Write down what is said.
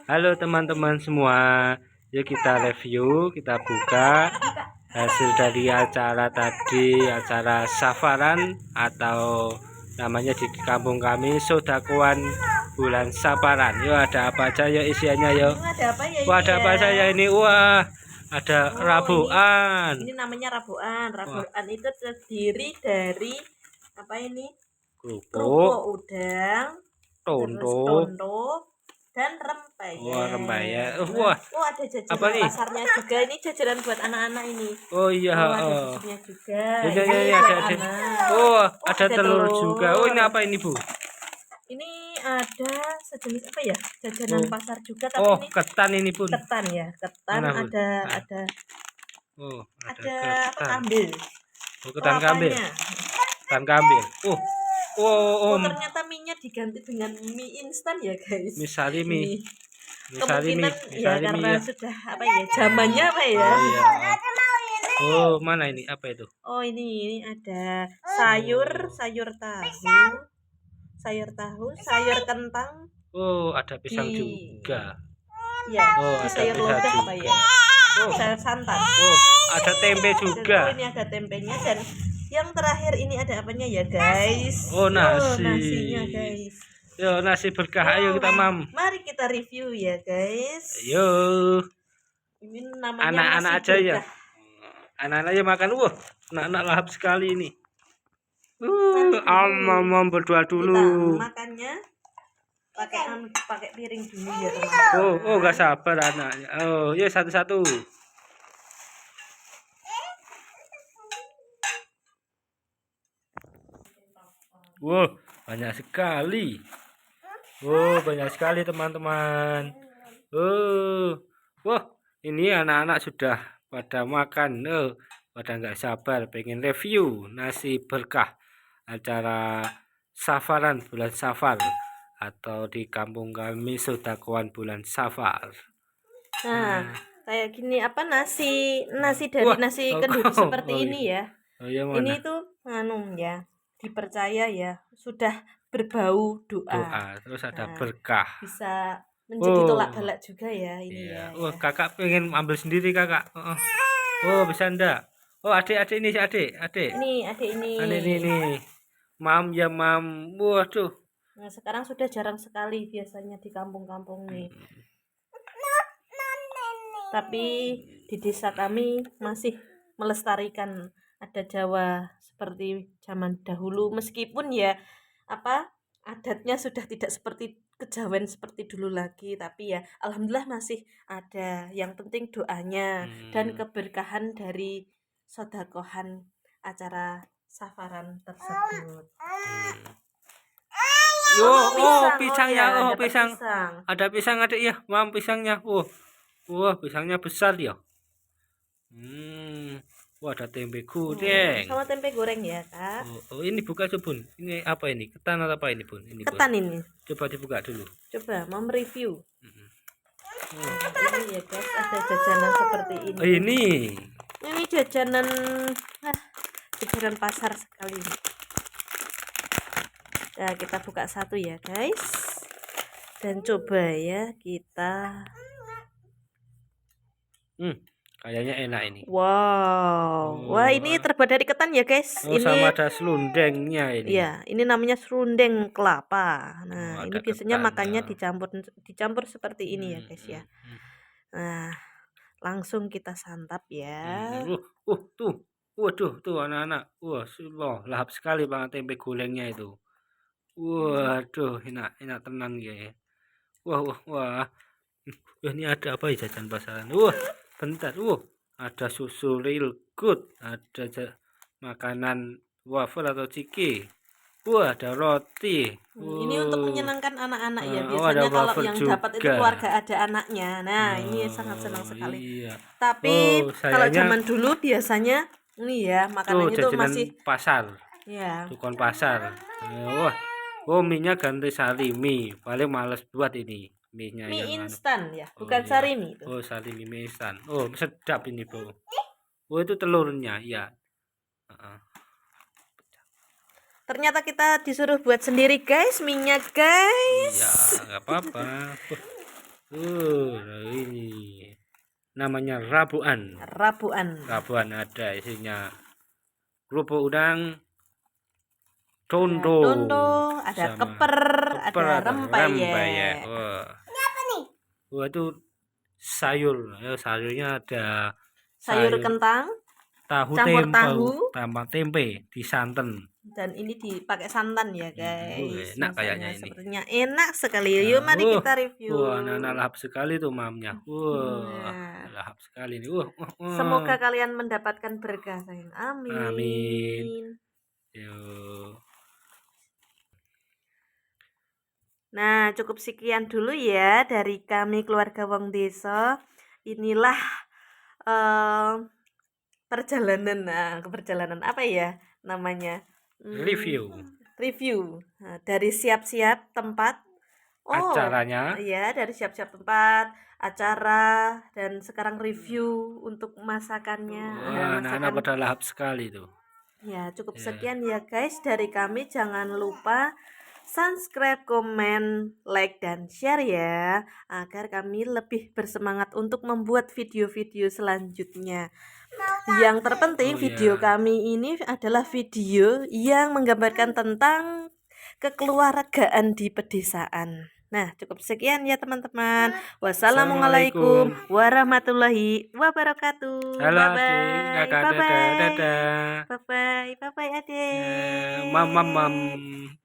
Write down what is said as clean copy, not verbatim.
Halo teman-teman semua, yuk kita review, kita buka hasil dari acara tadi, acara safaran atau namanya di kampung kami Sodakoan bulan Saparan. Yuk ada apa aja yuk isiannya yuk. Ada apa ya ini? Wah, ada apa saja ini? Wah, ada rabuan. Ini namanya rabuan. Rabuan itu terdiri dari apa ini? Kerupuk udang, terus tonto, tonto, dan rempeyek. wah rempeyek. Wah, ada jajanan apa nih? pasarnya juga. Ini jajanan buat anak-anak ini. Oh iya, ada susunya juga. ini ada. Oh, ada telur juga. Oh, ini apa ini, Bu? Ini ada sejenis apa ya? Jajanan pasar juga, tapi oh, ini ketan ini pun. Ketan ya, ketan. Mana, ada apa kambing. Oh, ketan kambing. Ketan kambing. Ternyata mie-nya diganti dengan mie instan ya, guys. Mie salimi. Kemungkinan ya karena sudah apa ya, zamannya apa ya. Oh, mana ini? Apa itu? Oh, ini ada sayur tahu, sayur kentang. Oh, ada pisang juga. Ya, di sayur lodeh apa ya? Sayur santan. Oh, ada tempe juga. Ini ada tempenya, dan yang terakhir ini ada apanya ya, guys? Oh, nasi. Nasinya, guys. Yo, nasi berkah. Ayo kita mari kita review ya, guys. Ayo. Ini namanya anak-anak aja berkah. Ya. Anak-anaknya makan. Wah, anak-anak lahap sekali ini. Mom berdoa dulu. Kita makannya pakai piring dulu ya, teman-teman. Oh, nggak sabar anaknya. Oh, ya satu-satu. Wow, banyak sekali. Banyak sekali teman-teman. Wah, ini anak-anak sudah pada makan. Pada nggak sabar pengen review nasi berkah acara safaran bulan Safar atau di kampung kami Sodakoan bulan Safar. Nah, kayak gini apa nasi dari nasi kenduri seperti ini ya. Ini tuh ya, dipercaya ya sudah berbau doa. Terus ada berkah. Bisa menjadi tolak balak juga ya ini ya. Kakak pengen ambil sendiri kakak. Bisa ndak? Adik ini adik. Ini adik ini. Mam ya mam. Waduh. Nah, sekarang sudah jarang sekali biasanya di kampung-kampung nih. Tapi di desa kami masih melestarikan adat Jawa seperti zaman dahulu, meskipun ya adatnya sudah tidak seperti kejawen seperti dulu lagi, tapi ya alhamdulillah masih ada. Yang penting doanya dan keberkahan dari sodakohan acara safaran tersebut. Pisangnya. Pisang. Ada pisang ada ya, mam pisangnya. Pisangnya besar ya. Ada tempe goreng. Sama tempe goreng ya, Kak. Ini buka coba, Bun. Ini apa ini? Ketan atau apa ini, Bun? Ketan ini. Coba dibuka dulu. Coba mau mereview. Ini ya, guys, ada jajanan seperti ini. Ini jajanan pasar sekali. Nah, kita buka satu ya, guys. Dan coba ya kita. Kayaknya enak ini. Wow. Wah, ini terbuat dari ketan ya, guys. Ini sama ada serundengnya ini. Ya, ini namanya serundeng kelapa. Nah, ini biasanya makannya dicampur seperti ini ya, guys ya. Nah, langsung kita santap ya. Tuh. Waduh, tuh anak-anak. Lahap sekali banget tempe gorengnya itu. Waduh, enak tenan ya. Wah. Ini ada apa ya jajan pasaran? Bentar. Ada susu real good, ada makanan wafer atau ciki. Ada roti. Ini untuk menyenangkan anak-anak ya. Biasanya kalau yang juga dapat itu keluarga ada anaknya. Nah, ini sangat senang sekali. Iya. Tapi kalau zaman dulu biasanya ini ya makanannya itu masih pasar. Ya. Tukang pasar. Mie-nya ganti salimi. Paling males buat ini. Mie instan ya, bukan sarimi itu. Sarimi mie instan. Sedap ini, Bu. Itu telurnya, ya. Ternyata kita disuruh buat sendiri, guys, mie-nya, guys. Ya, enggak apa-apa. Ini namanya rabuan. Rabuan. Rabuan ada isinya kerupuk udang, Ada conto, dondo, ada sama keper, keper ada atau rempeyek. Wah. Wah itu sayur. Ya, sayurnya ada Sayur sayur kentang, tahu campur tempe, tahu, tambah tempe disanten. dan ini dipakai santan ya guys. Enak kayaknya Masaknya ini. sepertinya enak sekali. Yuk mari kita review. Wah, anak-anak lahap sekali tuh mamnya. Wah, Nah, lahap sekali nih. semoga kalian mendapatkan berkah sayang. Amin. Amin. Yuk. Nah, cukup sekian dulu ya dari kami keluarga Wong Deso. Inilah perjalanan, perjalanan apa ya namanya? Review Review. Nah, dari siap-siap tempat. acaranya. Iya, dari siap-siap tempat, acara, dan sekarang review untuk masakannya. Wah, anak-anak pada lahap sekali tuh. Ya, cukup Ya. sekian ya guys dari kami. Jangan lupa subscribe, komen, like, dan share ya, agar kami lebih bersemangat untuk membuat video-video selanjutnya. Yang terpenting video kami ini adalah video yang menggambarkan tentang kekeluargaan di pedesaan. Nah, cukup sekian ya teman-teman. Wassalamualaikum warahmatullahi wabarakatuh. Halo Bye adik, bye. kakak, Bye dadah, bye. dadah. Bye bye. Bye bye adik. Mam.